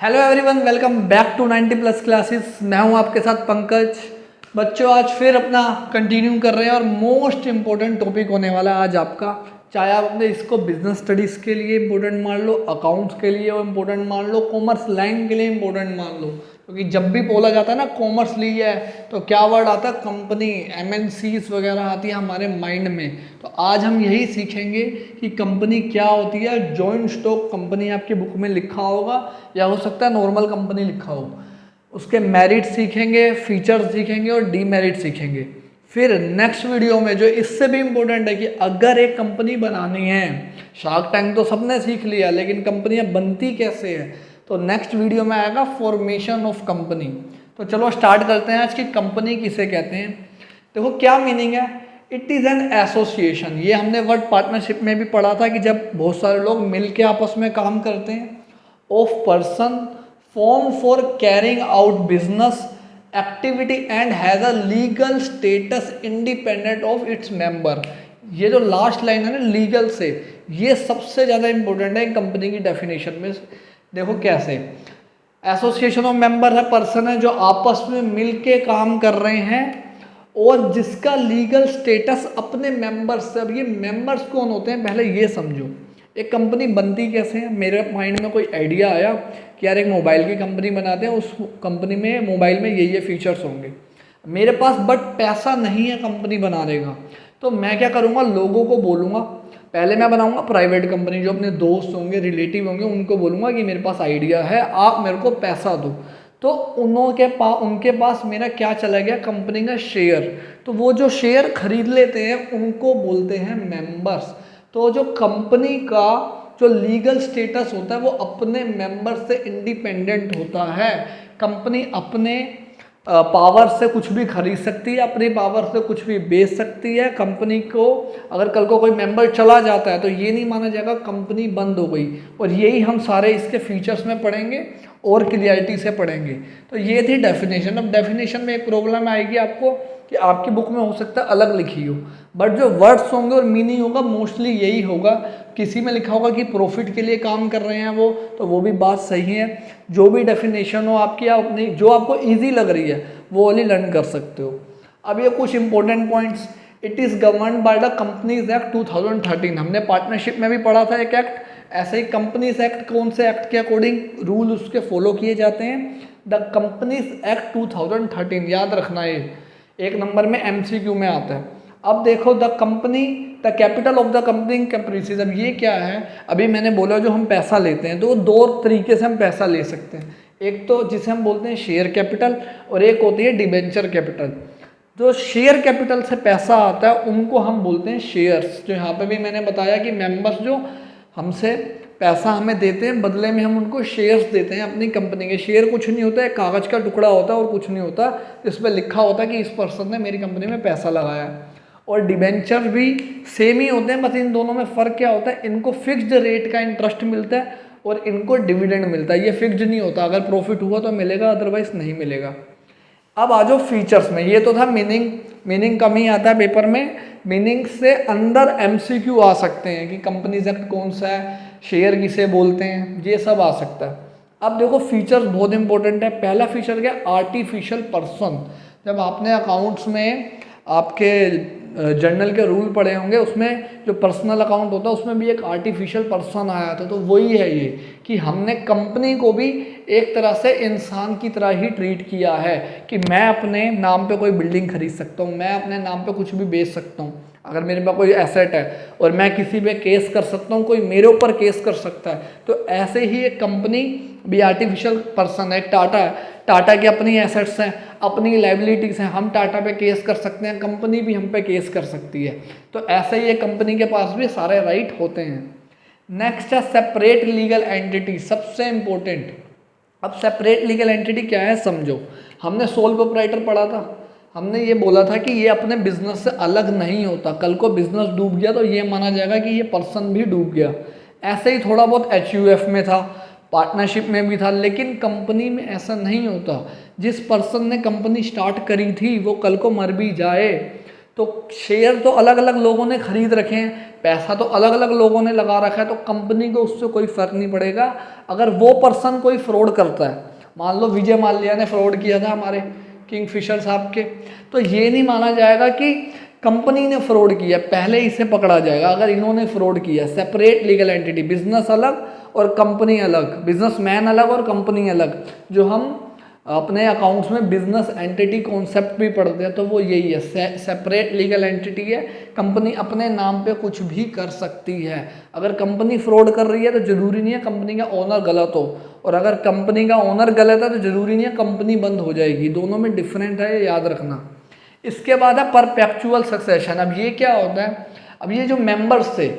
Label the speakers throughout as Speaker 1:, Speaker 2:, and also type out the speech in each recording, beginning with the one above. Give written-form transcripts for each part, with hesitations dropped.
Speaker 1: Hello everyone, welcome back to 90 plus classes. मैं हूं आपके साथ पंकज। बच्चों, आज फिर अपना कंटिन्यू कर रहे हैं और मोस्ट इम्पोर्टेंट टॉपिक होने वाला है आज आपका। चाहे आप अपने इसको बिजनेस स्टडीज़ के लिए इम्पोर्टेंट मान लो, अकाउंट्स के लिए वो इम्पोर्टेंट मान लो, कॉमर्स लाइन के लिए इम्पोर्टेंट मान लो, क्योंकि जब भी बोला जाता है ना कॉमर्स लिया है तो क्या वर्ड आता है? कंपनी, एमएनसीज वगैरह आती है हमारे माइंड में। तो आज हम यही सीखेंगे कि कंपनी क्या होती है। जॉइंट स्टॉक कंपनी आपकी बुक में लिखा होगा या हो सकता है नॉर्मल कंपनी लिखा हो। उसके मेरिट सीखेंगे, फीचर्स सीखेंगे और डीमेरिट सीखेंगे। फिर नेक्स्ट वीडियो में जो इससे भी इम्पोर्टेंट है कि अगर एक कंपनी बनानी है, शार्क टैंक तो सबने सीख लिया, लेकिन कंपनियां बनती कैसे है, तो नेक्स्ट वीडियो में आएगा फॉर्मेशन ऑफ कंपनी। तो चलो स्टार्ट करते हैं आज की कंपनी किसे कहते हैं। देखो क्या मीनिंग है, इट इज़ एन एसोसिएशन। ये हमने वर्ड पार्टनरशिप में भी पढ़ा था कि जब बहुत सारे लोग मिलके आपस में काम करते हैं। Of person form for carrying out business activity and has a legal status independent of its member. ये जो लास्ट लाइन है ना लीगल से, ये सबसे ज़्यादा इंपॉर्टेंट है कंपनी की डेफिनेशन में। देखो कैसे, एसोसिएशन ऑफ मेंबर है, पर्सन है जो आपस में मिलके काम कर रहे हैं और जिसका लीगल स्टेटस अपने मेंबर्स से। अब ये मेंबर्स कौन होते हैं पहले ये समझो। एक कंपनी बनती कैसे है, मेरे माइंड में कोई आइडिया आया कि यार एक मोबाइल की कंपनी बनाते हैं, उस कंपनी में मोबाइल में ये फीचर्स होंगे। मेरे पास बट पैसा नहीं है कंपनी बनाने का, तो मैं क्या करूँगा, लोगों को बोलूँगा। पहले मैं बनाऊँगा प्राइवेट कंपनी, जो अपने दोस्त होंगे, रिलेटिव होंगे, उनको बोलूँगा कि मेरे पास आइडिया है, आप मेरे को पैसा दो। तो उनके पास मेरा क्या चला गया, कंपनी का शेयर। तो वो जो शेयर खरीद लेते हैं उनको बोलते हैं मेंबर्स। तो जो कंपनी का जो लीगल स्टेटस होता है वो अपने मेंबर से इंडिपेंडेंट होता है। कंपनी अपने पावर से कुछ भी खरीद सकती है, अपनी पावर से कुछ भी बेच सकती है। कंपनी को अगर कल को कोई मेंबर चला जाता है तो ये नहीं माना जाएगा कंपनी बंद हो गई। और यही हम सारे इसके फीचर्स में पढ़ेंगे और क्लियरिटी से पढ़ेंगे। तो ये थी डेफिनेशन। अब डेफिनेशन में एक प्रॉब्लम आएगी आपको कि आपकी बुक में हो सकता है अलग लिखी हो, बट जो वर्ड्स होंगे और मीनिंग होगा मोस्टली यही होगा। किसी में लिखा होगा कि प्रॉफिट के लिए काम कर रहे हैं वो, तो वो भी बात सही है। जो भी डेफिनेशन हो आपकी, आप अपनी जो आपको इजी लग रही है वो वाली लर्न कर सकते हो। अब ये कुछ important points. It is governed by the companies act 2013। हमने पार्टनरशिप में भी पढ़ा था एक एक्ट। ऐसे ही कंपनीज एक्ट, कौन से एक्ट के अकॉर्डिंग रूल उसके फॉलो किए जाते हैं, द कंपनीज एक्ट 2013। याद रखना, ये एक नंबर में MCQ में आता है। अब देखो, the company, the capital of the company comprises. अब ये क्या है, अभी मैंने बोला जो हम पैसा लेते हैं, तो दो तरीके से हम पैसा ले सकते हैं। एक तो जिसे हम बोलते हैं शेयर कैपिटल और एक होती है डिबेंचर कैपिटल। जो शेयर कैपिटल से पैसा आता है उनको हम बोलते हैं शेयर्स। जो यहाँ पे भी मैंने बताया कि मेंबर्स जो हमसे पैसा हमें देते हैं, बदले में हम उनको शेयर्स देते हैं अपनी कंपनी के। शेयर कुछ नहीं होता है, कागज़ का टुकड़ा होता है और कुछ नहीं होता, इस पर लिखा होता है कि इस पर्सन ने मेरी कंपनी में पैसा लगाया है। और डिबेंचर भी सेम ही होते हैं, बस इन दोनों में फ़र्क क्या होता है, इनको फिक्स्ड रेट का इंटरेस्ट मिलता है और इनको डिविडेंड मिलता है। ये फिक्स्ड नहीं होता, अगर प्रॉफिट हुआ तो मिलेगा, अदरवाइज नहीं मिलेगा। अब आ जाओ फीचर्स में। ये तो था मीनिंग कम ही आता है पेपर में। मीनिंग से अंदर MCQ आ सकते हैं कि कंपनीज एक्ट कौन सा है, शेयर किसे बोलते हैं, ये सब आ सकता है। अब देखो फीचर्स बहुत इंपॉर्टेंट है। पहला फीचर क्या, आर्टिफिशियल पर्सन। जब आपने अकाउंट्स में आपके जर्नल के रूल पढ़े होंगे, उसमें जो पर्सनल अकाउंट होता है उसमें भी एक आर्टिफिशियल पर्सन आया था। तो वही है ये कि हमने कंपनी को भी एक तरह से इंसान की तरह ही ट्रीट किया है कि मैं अपने नाम पे कोई बिल्डिंग खरीद सकता हूँ, मैं अपने नाम पे कुछ भी बेच सकता हूँ। अगर मेरे पास कोई एसेट है और मैं किसी पे केस कर सकता हूँ, कोई मेरे ऊपर केस कर सकता है, तो ऐसे ही एक कंपनी भी आर्टिफिशियल पर्सन है। एक टाटा है, टाटा की अपनी एसेट्स हैं, अपनी लाइबिलिटीज़ हैं, हम टाटा पे केस कर सकते हैं, कंपनी भी हम पे केस कर सकती है। तो ऐसे ही एक कंपनी के पास भी सारे राइट होते हैं। नेक्स्ट है सेपरेट लीगल एंटिटी, सबसे इम्पोर्टेंट। अब सेपरेट लीगल एंटिटी क्या है समझो। हमने सोल प्रोप्राइटर पढ़ा था, हमने ये बोला था कि ये अपने बिजनेस से अलग नहीं होता। कल को बिजनेस डूब गया तो ये माना जाएगा कि ये पर्सन भी डूब गया। ऐसे ही थोड़ा बहुत HUF में था, पार्टनरशिप में भी था, लेकिन कंपनी में ऐसा नहीं होता। जिस पर्सन ने कंपनी स्टार्ट करी थी वो कल को मर भी जाए तो शेयर तो अलग अलग लोगों ने खरीद रखे हैं, पैसा तो अलग अलग लोगों ने लगा रखा है, तो कंपनी को उससे कोई फर्क नहीं पड़ेगा। अगर वो पर्सन कोई फ्रॉड करता है, मान लो विजय माल्या ने फ्रॉड किया था हमारे किंगफिशर साहब के, तो ये नहीं माना जाएगा कि कंपनी ने फ्रॉड किया, पहले इसे पकड़ा जाएगा अगर इन्होंने फ्रॉड किया। सेपरेट लीगल एंटिटी, बिजनेस अलग और कंपनी अलग, बिजनेसमैन अलग और कंपनी अलग। जो हम अपने अकाउंट्स में बिजनेस एंटिटी कॉन्सेप्ट भी पढ़ते हैं तो वो यही है, सेपरेट लीगल एंटिटी है। कंपनी अपने नाम पे कुछ भी कर सकती है। अगर कंपनी फ्रॉड कर रही है तो जरूरी नहीं है कंपनी का ओनर गलत हो, और अगर कंपनी का ओनर गलत है तो जरूरी नहीं है कंपनी बंद हो जाएगी। दोनों में डिफरेंट है, ये याद रखना। इसके बाद है परपेचुअल सक्सेशन। अब ये क्या होता है, अब ये जो मेंबर्स थे,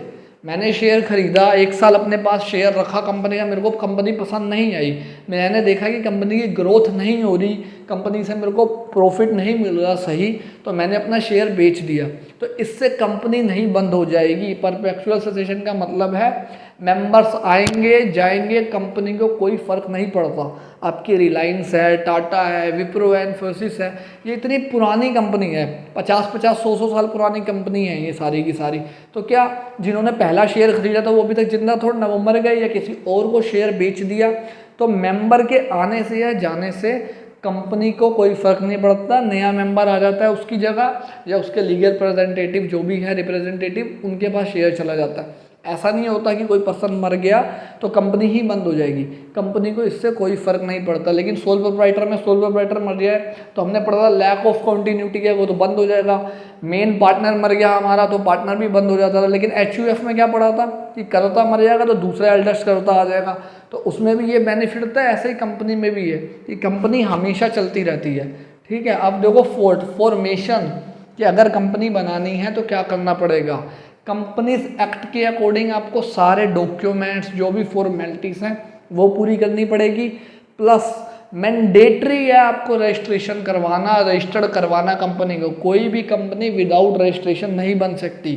Speaker 1: मैंने शेयर खरीदा, 1 साल अपने पास शेयर रखा कंपनी का, मेरे को कंपनी पसंद नहीं आई, मैंने देखा कि कंपनी की ग्रोथ नहीं हो रही, कंपनी से मेरे को प्रॉफिट नहीं मिल रहा सही, तो मैंने अपना शेयर बेच दिया। तो इससे कंपनी नहीं बंद हो जाएगी। परपेचुअल सक्सेशन का मतलब है मेंबर्स आएंगे जाएंगे, कंपनी को कोई फर्क नहीं पड़ता। आपकी रिलायंस है, टाटा है, विप्रो है, इन्फोसिस है, ये इतनी पुरानी कंपनी है, 50-50 100-100 साल पुरानी कंपनी है ये सारी की सारी। तो क्या जिन्होंने पहला शेयर खरीदा था वो अभी तक जिंदा थोड़ा ना, वो मर गए या किसी और को शेयर बेच दिया। तो मेंबर के आने से या जाने से कंपनी को कोई फ़र्क नहीं पड़ता। नया मेंबर आ जाता है उसकी जगह, या उसके लीगल रिप्रेजेंटेटिव जो भी है रिप्रेजेंटेटिव, उनके पास शेयर चला जाता है। ऐसा नहीं होता कि कोई पर्सन मर गया तो कंपनी ही बंद हो जाएगी, कंपनी को इससे कोई फर्क नहीं पड़ता। लेकिन सोल प्रोप्राइटर में सोल प्रोप्राइटर मर गया है तो हमने पढ़ा था लैक ऑफ कंटिन्यूटी है, वो तो बंद हो जाएगा। मेन पार्टनर मर गया हमारा तो पार्टनर भी बंद हो जाता था। लेकिन HUF में क्या पढ़ा था कि कर्ता मर जाएगा तो दूसरा एल्डेस्ट कर्ता आ जाएगा, तो उसमें भी ये बेनिफिट था। ऐसे ही कंपनी में भी है कि कंपनी हमेशा चलती रहती है। ठीक है, अब देखो फॉर्मेशन कि अगर कंपनी बनानी है तो क्या करना पड़ेगा। कंपनीज एक्ट के अकॉर्डिंग आपको सारे डॉक्यूमेंट्स जो भी फॉर्मेलिटीज़ हैं वो पूरी करनी पड़ेगी, प्लस मैंडेटरी है आपको रजिस्ट्रेशन करवाना, रजिस्टर्ड करवाना कंपनी को। कोई भी कंपनी विदाउट रजिस्ट्रेशन नहीं बन सकती।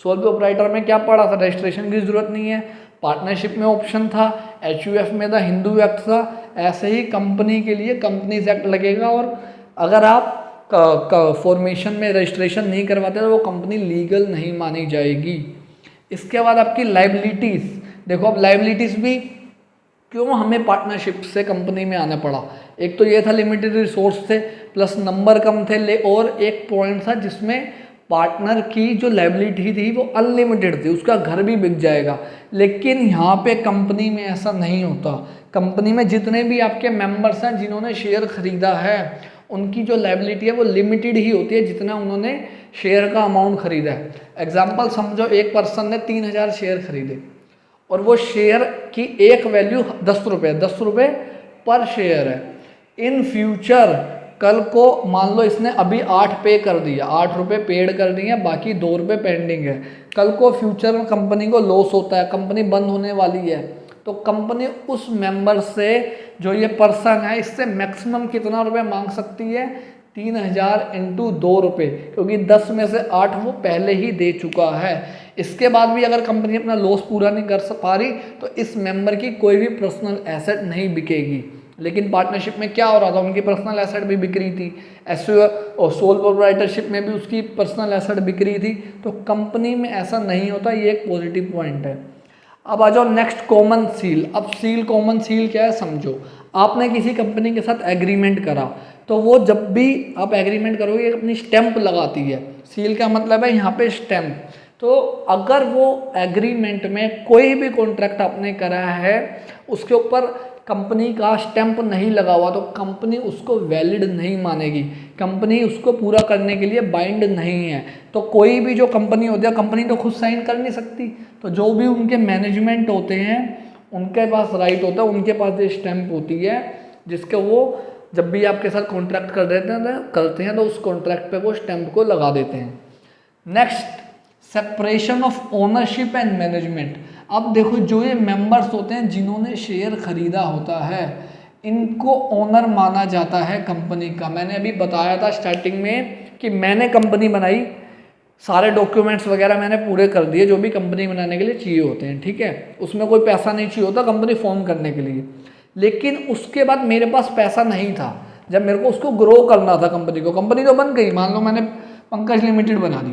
Speaker 1: सोल प्रोप्राइटर में क्या पढ़ा था, रजिस्ट्रेशन की जरूरत नहीं है। पार्टनरशिप में ऑप्शन था, HUF में था, हिंदू एक्ट था। ऐसे ही कंपनी के लिए कंपनीज एक्ट लगेगा, और अगर आप फॉर्मेशन में रजिस्ट्रेशन नहीं करवाते तो वो कंपनी लीगल नहीं मानी जाएगी। इसके बाद आपकी लाइबिलिटीज़, देखो अब लाइबिलिटीज़ भी क्यों हमें पार्टनरशिप से कंपनी में आना पड़ा। एक तो ये था लिमिटेड रिसोर्स थे, प्लस नंबर कम थे, और एक पॉइंट था जिसमें पार्टनर की जो लाइबिलिटी थी वो अनलिमिटेड थी, उसका घर भी बिक जाएगा। लेकिन यहाँ पे कंपनी में ऐसा नहीं होता। कंपनी में जितने भी आपके मेंबर्स हैं जिन्होंने शेयर खरीदा है उनकी जो लाइबिलिटी है वो लिमिटेड ही होती है जितना उन्होंने शेयर का अमाउंट खरीदा है। एग्जांपल समझो, एक पर्सन ने 3000 शेयर खरीदे और वो शेयर की एक वैल्यू 10 रुपये पर शेयर है। इन फ्यूचर कल को मान लो इसने अभी 8 पे कर दिया, 8 रुपये पेड कर दिए, बाकी 2 रुपये पेंडिंग है। कल को फ्यूचर में कंपनी को लॉस होता है, कंपनी बंद होने वाली है, तो कंपनी उस मेंबर से जो ये पर्सन है इससे मैक्सिमम कितना रुपए मांग सकती है, 3000 × 2 रुपये, क्योंकि 10 में से 8 वो पहले ही दे चुका है। इसके बाद भी अगर कंपनी अपना लॉस पूरा नहीं कर पा रही तो इस मेंबर की कोई भी पर्सनल एसेट नहीं बिकेगी। लेकिन पार्टनरशिप में क्या हो रहा था, उनकी पर्सनल एसेट भी बिक रही थी, और सोल प्रोप्राइटरशिप में भी उसकी पर्सनल एसेट बिक रही थी। तो कंपनी में ऐसा नहीं होता, ये एक पॉजिटिव पॉइंट है। अब आ जाओ नेक्स्ट, कॉमन सील। अब सील, कॉमन सील क्या है समझो। आपने किसी कंपनी के साथ एग्रीमेंट करा तो वो जब भी आप एग्रीमेंट करोगे अपनी स्टैंप लगाती है। सील का मतलब है यहाँ पे स्टैंप। तो अगर वो एग्रीमेंट में कोई भी कॉन्ट्रैक्ट आपने करा है उसके ऊपर कंपनी का स्टैंप नहीं लगा हुआ तो कंपनी उसको वैलिड नहीं मानेगी, कंपनी उसको पूरा करने के लिए बाइंड नहीं है। तो कोई भी जो कंपनी होती है, कंपनी तो खुद साइन कर नहीं सकती, तो जो भी उनके मैनेजमेंट होते हैं उनके पास राइट होता है, उनके पास ये स्टैंप होती है जिसके वो जब भी आपके साथ कॉन्ट्रैक्ट करते हैं तो उस कॉन्ट्रैक्ट पे वो स्टैंप को लगा देते हैं। Next, separation of ownership and management. अब देखो जो ये मेंबर्स होते हैं जिन्होंने शेयर खरीदा होता है इनको ओनर माना जाता है कंपनी का। मैंने अभी बताया था स्टार्टिंग में कि मैंने कंपनी बनाई, सारे डॉक्यूमेंट्स वगैरह मैंने पूरे कर दिए जो भी कंपनी बनाने के लिए चाहिए होते हैं, ठीक है। उसमें कोई पैसा नहीं चाहिए होता कंपनी फॉर्म करने के लिए। लेकिन उसके बाद मेरे पास पैसा नहीं था, जब मेरे को उसको ग्रो करना था कंपनी को, कंपनी तो बन गई, मान लो मैंने पंकज लिमिटेड बना दी,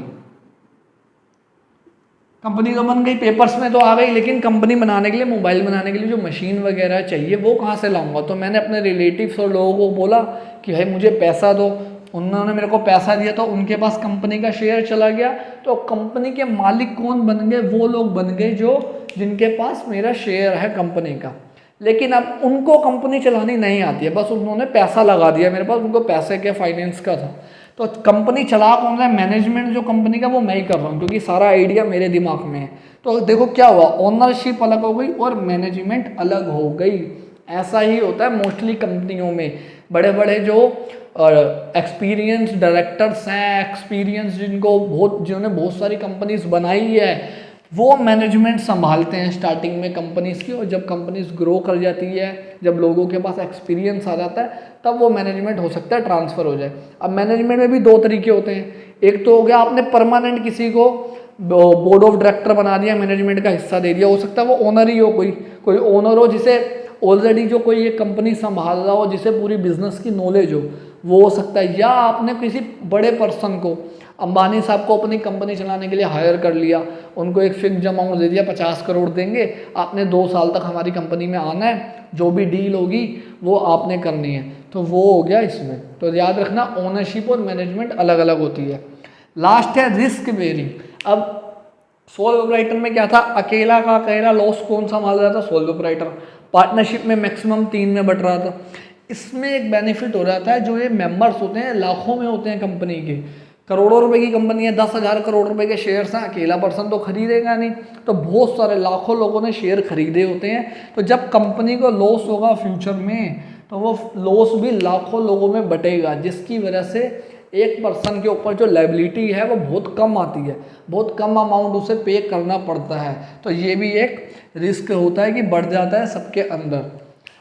Speaker 1: कंपनी तो बन गई, पेपर्स में तो आ गई, लेकिन कंपनी बनाने के लिए, मोबाइल बनाने के लिए जो मशीन वगैरह चाहिए वो कहाँ से लाऊंगा। तो मैंने अपने रिलेटिव्स और लोगों को बोला कि भाई मुझे पैसा दो, उन्होंने मेरे को पैसा दिया, तो उनके पास कंपनी का शेयर चला गया। तो कंपनी के मालिक कौन बन गए, वो लोग बन गए जो जिनके पास मेरा शेयर है कंपनी का। लेकिन अब उनको कंपनी चलानी नहीं आती है, बस उन्होंने पैसा लगा दिया मेरे पास, उनको पैसे के फाइनेंस का था। तो कंपनी चला कौन रहा है, मैनेजमेंट जो कंपनी का वो मैं ही कर रहा हूँ, क्योंकि सारा आइडिया मेरे दिमाग में है। तो देखो क्या हुआ, ओनरशिप अलग हो गई और मैनेजमेंट अलग हो गई। ऐसा ही होता है मोस्टली कंपनियों में, बड़े बड़े जो एक्सपीरियंस डायरेक्टर्स हैं, एक्सपीरियंस जिन्होंने बहुत सारी कंपनीज बनाई है, वो मैनेजमेंट संभालते हैं स्टार्टिंग में कंपनीज की। और जब कंपनीज ग्रो कर जाती है, जब लोगों के पास एक्सपीरियंस आ जाता है, तब वो मैनेजमेंट हो सकता है ट्रांसफ़र हो जाए। अब मैनेजमेंट में भी दो तरीके होते हैं, एक तो हो गया आपने परमानेंट किसी को बोर्ड ऑफ डायरेक्टर बना दिया, मैनेजमेंट का हिस्सा दे दिया, हो सकता है वो ओनर ही हो, कोई ओनर हो जिसे ऑलरेडी जो कोई एक कंपनी संभाल रहा हो, जिसे पूरी बिजनेस की नॉलेज हो, वो हो सकता है। या आपने किसी बड़े पर्सन को, अंबानी साहब को अपनी कंपनी चलाने के लिए हायर कर लिया, उनको एक फिक्स अमाउंट दे दिया, 50 करोड़ देंगे, आपने 2 साल तक हमारी कंपनी में आना है, जो भी डील होगी वो आपने करनी है। तो वो हो गया इसमें। तो याद रखना ओनरशिप और मैनेजमेंट अलग अलग होती है। लास्ट है रिस्क बेयरिंग। अब सोल प्रोप्राइटर में क्या था, अकेला का अकेला लॉस कौन संभाल रहा था, सोल प्रोप्राइटर। पार्टनरशिप में मैक्सिमम 3 में बट रहा था। इसमें एक बेनिफिट हो रहा था, जो ये मेंबर्स होते हैं लाखों में होते हैं कंपनी के, करोड़ों रुपए की कंपनी है, 10,000 करोड़ रुपए के शेयर्स हैं, अकेला पर्सन तो खरीदेगा नहीं, तो बहुत सारे लाखों लोगों ने शेयर खरीदे होते हैं। तो जब कंपनी को लॉस होगा फ्यूचर में, तो वो लॉस भी लाखों लोगों में बटेगा, जिसकी वजह से एक पर्सन के ऊपर जो लायबिलिटी है वो बहुत कम आती है, बहुत कम अमाउंट उसे पे करना पड़ता है। तो ये भी एक रिस्क होता है कि बढ़ जाता है सबके अंदर।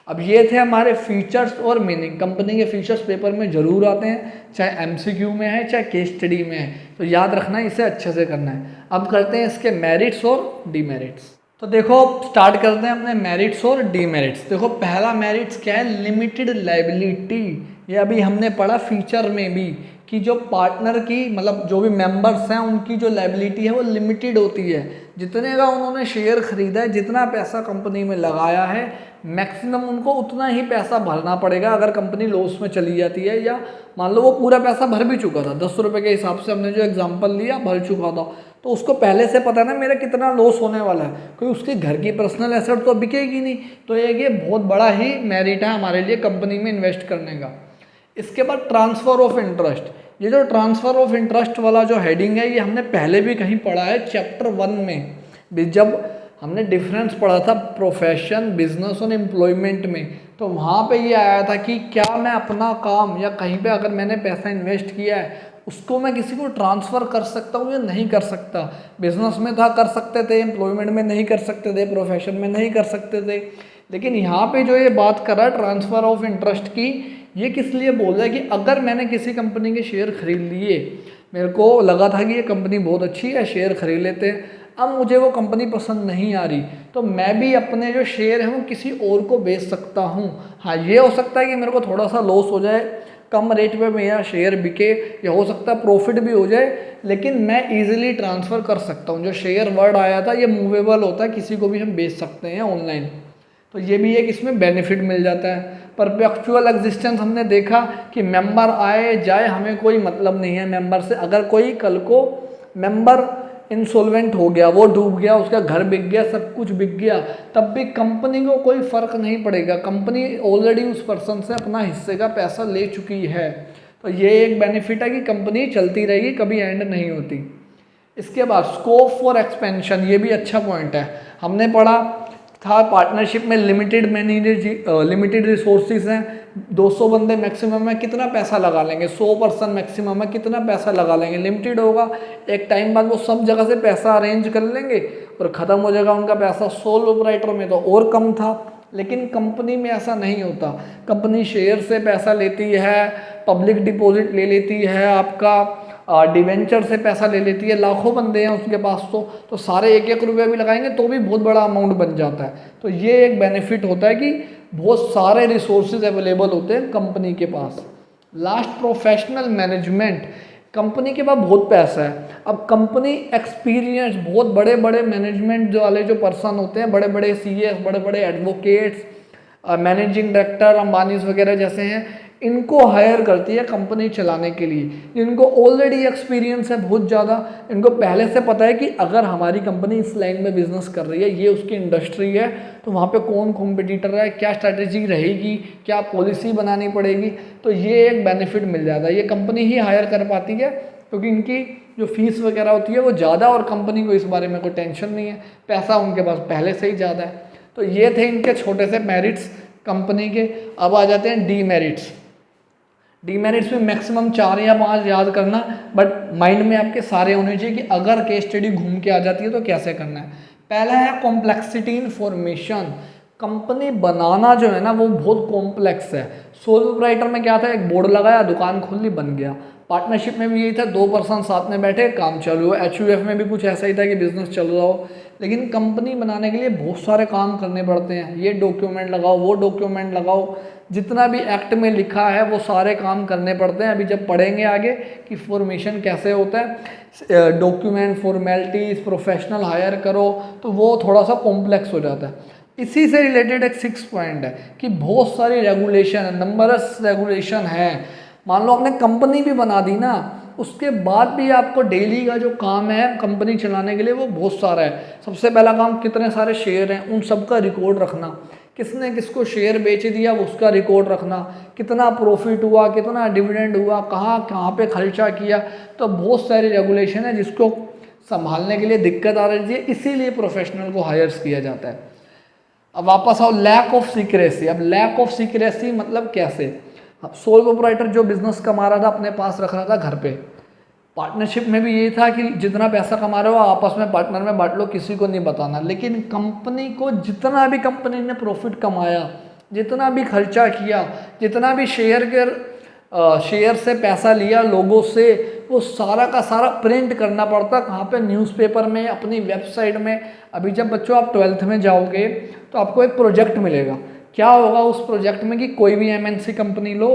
Speaker 1: अब ये थे हमारे फीचर्स और मीनिंग। कंपनी के फीचर्स पेपर में जरूर आते हैं, चाहे एमसीक्यू में है चाहे केस स्टडी में है, तो याद रखना है, इसे अच्छे से करना है। अब करते हैं इसके मेरिट्स और डीमेरिट्स। तो देखो स्टार्ट करते हैं अपने मेरिट्स और डीमेरिट्स। देखो पहला मेरिट्स क्या है, लिमिटेड लायबिलिटी। ये अभी हमने पढ़ा फीचर में भी कि जो पार्टनर की, मतलब जो भी मेंबर्स हैं, उनकी जो लायबिलिटी है वो लिमिटेड होती है। जितने का उन्होंने शेयर खरीदा है, जितना पैसा कंपनी में लगाया है, मैक्सिमम उनको उतना ही पैसा भरना पड़ेगा अगर कंपनी लॉस में चली जाती है। या मान लो वो पूरा पैसा भर भी चुका था, 10 रुपये के हिसाब से हमने जो एग्जांपल लिया भर चुका था, तो उसको पहले से पता है ना मेरा कितना लॉस होने वाला है, कोई उसके घर की पर्सनल एसेट तो बिकेगी नहीं। तो ये बहुत बड़ा ही मेरिट है हमारे लिए कंपनी में इन्वेस्ट करने का। इसके बाद ट्रांसफ़र ऑफ इंटरेस्ट। ये जो ट्रांसफ़र ऑफ इंटरेस्ट वाला जो हेडिंग है, ये हमने पहले भी कहीं पढ़ा है चैप्टर 1 में, जब हमने डिफरेंस पढ़ा था प्रोफेशन, बिजनेस और एम्प्लॉयमेंट में। तो वहाँ पे ये आया था कि क्या मैं अपना काम या कहीं पे अगर मैंने पैसा इन्वेस्ट किया है, उसको मैं किसी को ट्रांसफ़र कर सकता हूँ या नहीं कर सकता। बिजनेस में था कर सकते थे, एम्प्लॉयमेंट में नहीं कर सकते थे, प्रोफेशन में नहीं कर सकते थे। लेकिन यहाँ पे जो ये बात कर रहा है ट्रांसफ़र ऑफ इंटरेस्ट की, ये किस लिए बोल रहा है कि अगर मैंने किसी कंपनी के शेयर खरीद लिए, मेरे को लगा था कि ये कंपनी बहुत अच्छी है, शेयर खरीद लेते हैं, अब मुझे वो कंपनी पसंद नहीं आ रही, तो मैं भी अपने जो शेयर हैं वो किसी और को बेच सकता हूँ। हाँ, ये हो सकता है कि मेरे को थोड़ा सा लॉस हो जाए, कम रेट पे मेरा शेयर बिके, या हो सकता है प्रॉफिट भी हो जाए, लेकिन मैं इजीली ट्रांसफ़र कर सकता हूँ। जो शेयर वर्ड आया था ये मूवेबल होता है, किसी को भी हम बेच सकते हैं ऑनलाइन। तो ये भी एक इसमें बेनिफिट मिल जाता है। परपेचुअल एग्जिस्टेंस हमने देखा कि मेंबर आए जाए हमें कोई मतलब नहीं है मेंबर से। अगर कोई कल को मेंबर इंसॉल्वेंट हो गया, वो डूब गया, उसका घर बिक गया, सब कुछ बिक गया, तब भी कंपनी को कोई फ़र्क नहीं पड़ेगा, कंपनी ऑलरेडी उस पर्सन से अपना हिस्से का पैसा ले चुकी है। तो ये एक बेनिफिट है कि कंपनी चलती रहेगी, कभी एंड नहीं होती। इसके बाद स्कोप फॉर एक्सपेंशन, ये भी अच्छा पॉइंट है। हमने पढ़ा था पार्टनरशिप में लिमिटेड रिसोर्सेज हैं, 200 बंदे मैक्सिमम है, कितना पैसा लगा लेंगे, 100 पर्सन मैक्सिमम है, कितना पैसा लगा लेंगे, लिमिटेड होगा। एक टाइम बाद वो सब जगह से पैसा अरेंज कर लेंगे और ख़त्म हो जाएगा उनका पैसा। सोल प्रोप्राइटर में तो और कम था, लेकिन कंपनी में ऐसा नहीं होता। कंपनी शेयर से पैसा लेती है, पब्लिक डिपॉजिट ले लेती है, आपका डिवेंचर से पैसा ले लेती है, लाखों बंदे हैं उसके पास, तो सारे 1-1 रुपया भी लगाएंगे तो भी बहुत बड़ा अमाउंट बन जाता है। तो ये एक बेनिफिट होता है कि बहुत सारे रिसोर्सेज अवेलेबल होते हैं कंपनी के पास। लास्ट प्रोफेशनल मैनेजमेंट, कंपनी के पास बहुत पैसा है। अब कंपनी एक्सपीरियंस बहुत बड़े बड़े मैनेजमेंट जो वाले जो पर्सन होते हैं, बड़े बड़े सीएस, बड़े बड़े एडवोकेट्स, मैनेजिंग डायरेक्टर, अंबानीज वगैरह जैसे हैं, इनको हायर करती है कंपनी चलाने के लिए। इनको ऑलरेडी एक्सपीरियंस है बहुत ज़्यादा, इनको पहले से पता है कि अगर हमारी कंपनी इस लाइन में बिजनेस कर रही है, ये उसकी इंडस्ट्री है, तो वहाँ पे कौन कॉम्पिटिटर है, क्या स्ट्रैटेजी रहेगी, क्या पॉलिसी बनानी पड़ेगी, तो ये एक बेनिफिट मिल जाता है। ये कंपनी ही हायर कर पाती है क्योंकि इनकी जो फीस वगैरह होती है वो ज़्यादा, और कंपनी को इस बारे में कोई टेंशन नहीं है, पैसा उनके पास पहले से ही ज़्यादा है। तो ये थे इनके छोटे से मेरिट्स कंपनी के। अब आ जाते हैं डीमेरिट्स। डीमेरिट्स में मैक्सिमम 4 या 5 याद करना, बट माइंड में आपके सारे होने चाहिए कि अगर केस स्टडी घूम के आ जाती है तो कैसे करना है। पहला है कॉम्प्लेक्सिटी इन फॉर्मेशन। कंपनी बनाना जो है ना वो बहुत कॉम्प्लेक्स है। सोल प्रोप्राइटर में क्या था, एक बोर्ड लगाया, दुकान खोल ली, बन गया। पार्टनरशिप में भी यही था, 2 पर्सन साथ में बैठे, काम चालू हो। HUF में भी कुछ ऐसा ही था कि बिजनेस चल रहा हो। लेकिन कंपनी बनाने के लिए बहुत सारे काम करने पड़ते हैं, ये डॉक्यूमेंट लगाओ, वो डॉक्यूमेंट लगाओ, जितना भी एक्ट में लिखा है वो सारे काम करने पड़ते हैं। अभी जब पढ़ेंगे आगे कि फॉर्मेशन कैसे होता है, डॉक्यूमेंट, फॉर्मेलिटीज, प्रोफेशनल हायर करो, तो वो थोड़ा सा कॉम्प्लेक्स हो जाता है। इसी से रिलेटेड एक 6 पॉइंट है कि बहुत सारी रेगुलेशन है, नंबरस रेगुलेशन है। मान लो आपने कंपनी भी बना दी ना, उसके बाद भी आपको डेली का जो काम है कंपनी चलाने के लिए वो बहुत सारा है। सबसे पहला काम, कितने सारे शेयर हैं उन सबका रिकॉर्ड रखना, किसने किसको शेयर बेच दिया उसका रिकॉर्ड रखना, कितना प्रॉफिट हुआ, कितना डिविडेंड हुआ, कहाँ कहाँ पे खर्चा किया। तो बहुत सारी रेगुलेशन है जिसको संभालने के लिए दिक्कत आ रही है, इसीलिए प्रोफेशनल को हायर्स किया जाता है। अब वापस आओ, लैक ऑफ सीक्रेसी। अब लैक ऑफ सीक्रेसी मतलब कैसे, अब सोल प्रोप्राइटर जो बिजनेस कमा रहा था अपने पास रख रहा था घर पे। पार्टनरशिप में भी यही था कि जितना पैसा कमा रहे हो आपस में पार्टनर में बांट लो, किसी को नहीं बताना। लेकिन कंपनी को जितना भी कंपनी ने प्रॉफिट कमाया, जितना भी खर्चा किया, जितना भी शेयर से पैसा लिया लोगों से, वो सारा का सारा प्रिंट करना पड़ता। कहाँ पे, न्यूज़पेपर में, अपनी वेबसाइट में। अभी जब बच्चों आप 12th में जाओगे तो आपको एक प्रोजेक्ट मिलेगा। क्या होगा उस प्रोजेक्ट में कि कोई भी MNC कंपनी लो,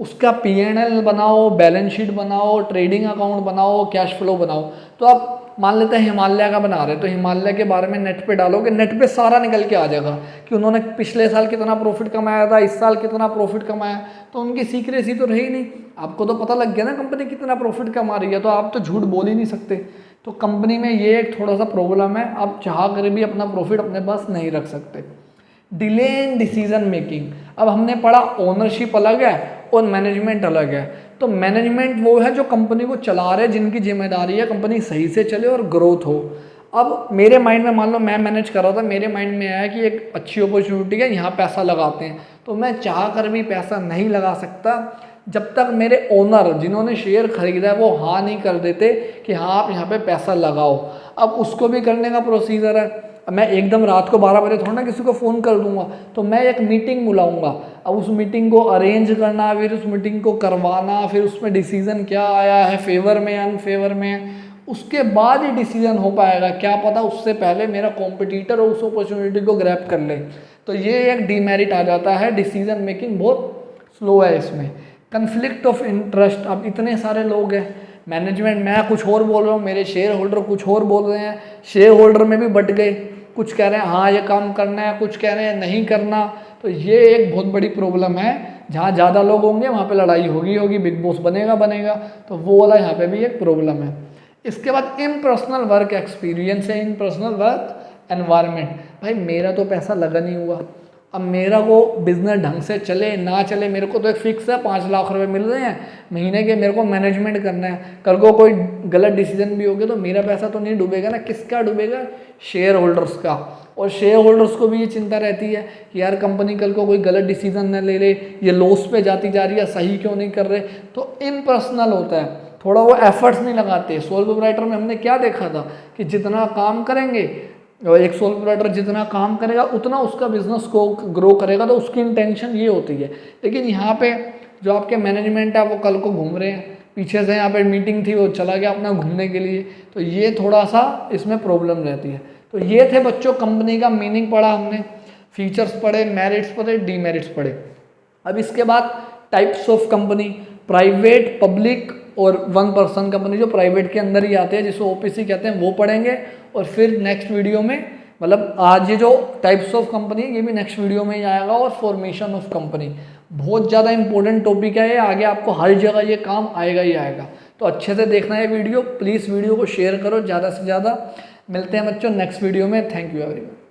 Speaker 1: उसका P&L बनाओ, बैलेंस शीट बनाओ, ट्रेडिंग अकाउंट बनाओ, कैश फ्लो बनाओ। तो आप मान लेते हैं हिमालय का बना रहे, तो हिमालय के बारे में नेट पे डालोगे, नेट पे सारा निकल के आ जाएगा कि उन्होंने पिछले साल कितना प्रॉफिट कमाया था, इस साल कितना प्रॉफिट कमाया। तो उनकी सीक्रेसी तो रही नहीं, आपको तो पता लग गया ना कंपनी कितना प्रॉफिट कमा रही है, तो आप तो झूठ बोल ही नहीं सकते। तो कंपनी में ये एक थोड़ा सा प्रॉब्लम है, आप चाह कर भी अपना प्रॉफिट अपने पास नहीं रख सकते। Delay in decision making. अब हमने पढ़ा ओनरशिप अलग है और मैनेजमेंट अलग है। तो मैनेजमेंट वो है जो कंपनी को चला रहे, जिनकी जिम्मेदारी है कंपनी सही से चले और ग्रोथ हो। अब मेरे माइंड में, मान लो मैं मैनेज कर रहा था, मेरे माइंड में आया कि एक अच्छी अपॉर्चुनिटी है, यहाँ पैसा लगाते हैं। तो मैं चाह कर भी पैसा नहीं लगा सकता जब तक मेरे ओनर जिन्होंने शेयर खरीदा है वो हाँ नहीं कर देते कि हाँ आप यहाँ पे पैसा लगाओ। अब उसको भी करने का प्रोसीजर है। मैं एकदम रात को 12 बजे थोड़ा ना किसी को फ़ोन कर दूंगा, तो मैं एक मीटिंग बुलाऊंगा। अब उस मीटिंग को अरेंज करना, फिर उस मीटिंग को करवाना, फिर उसमें डिसीजन क्या आया है, फेवर में अनफेवर में, उसके बाद ही डिसीजन हो पाएगा। क्या पता उससे पहले मेरा कॉम्पिटिटर उस अपॉर्चुनिटी को ग्रैब कर ले। तो ये एक डीमेरिट आ जाता है, डिसीजन मेकिंग बहुत स्लो है इसमें। Conflict of interest. अब इतने सारे लोग हैं, मैनेजमेंट, मैं कुछ और बोल रहा हूँ, मेरे शेयर होल्डर कुछ और बोल रहे हैं, शेयर होल्डर में भी बट गए, कुछ कह रहे हैं हाँ ये काम करना है, कुछ कह रहे हैं नहीं करना। तो ये एक बहुत बड़ी प्रॉब्लम है। जहाँ ज़्यादा लोग होंगे वहाँ पे लड़ाई होगी, बिग बॉस बनेगा। तो वो वाला यहाँ पे भी एक प्रॉब्लम है। इसके बाद इम्पर्सनल वर्क एक्सपीरियंस है, इम्पर्सनल वर्क एनवायरनमेंट। भाई मेरा तो पैसा लगा नहीं हुआ, अब मेरा को बिजनेस ढंग से चले ना चले, मेरे को तो एक फिक्स है 5 लाख रुपए मिल रहे हैं महीने के, मेरे को मैनेजमेंट करना है। कल को कोई गलत डिसीजन भी हो गया तो मेरा पैसा तो नहीं डूबेगा ना, किसका डूबेगा, शेयर होल्डर्स का। और शेयर होल्डर्स को भी ये चिंता रहती है कि यार कंपनी कल को कोई गलत डिसीजन न ले ले, ये लॉस पे जाती जा रही है, सही क्यों नहीं कर रहे। तो इम्पर्सनल होता है, थोड़ा वो एफर्ट्स नहीं लगाते। सोल प्रोप्राइटर में हमने क्या देखा था कि जितना काम करेंगे, एक सोल प्रोप्राइटर जितना काम करेगा उतना उसका बिजनेस को ग्रो करेगा, तो उसकी इंटेंशन ये होती है। लेकिन यहाँ पे जो आपके मैनेजमेंट है वो कल को घूम रहे हैं, पीछे से यहाँ पे मीटिंग थी वो चला गया अपना घूमने के लिए, तो ये थोड़ा सा इसमें प्रॉब्लम रहती है। तो ये थे बच्चों कंपनी का मीनिंग पढ़ा हमने, फीचर्स पढ़े, मेरिट्स पढ़े, डीमेरिट्स पढ़े। अब इसके बाद types of company, private, public, और 1 पर्सन कंपनी जो प्राइवेट के अंदर ही आते हैं, जिसको ओपीसी कहते हैं, वो पढ़ेंगे। और फिर नेक्स्ट वीडियो में, मतलब आज ये जो टाइप्स ऑफ कंपनी है ये भी नेक्स्ट वीडियो में ही आएगा। और फॉर्मेशन ऑफ कंपनी बहुत ज़्यादा इंपॉर्टेंट टॉपिक है ये, आगे आपको हर जगह ये काम आएगा ही आएगा। तो अच्छे से देखना है वीडियो, प्लीज़ वीडियो को शेयर करो ज़्यादा से ज़्यादा। मिलते हैं बच्चों नेक्स्ट वीडियो में। Thank you everyone.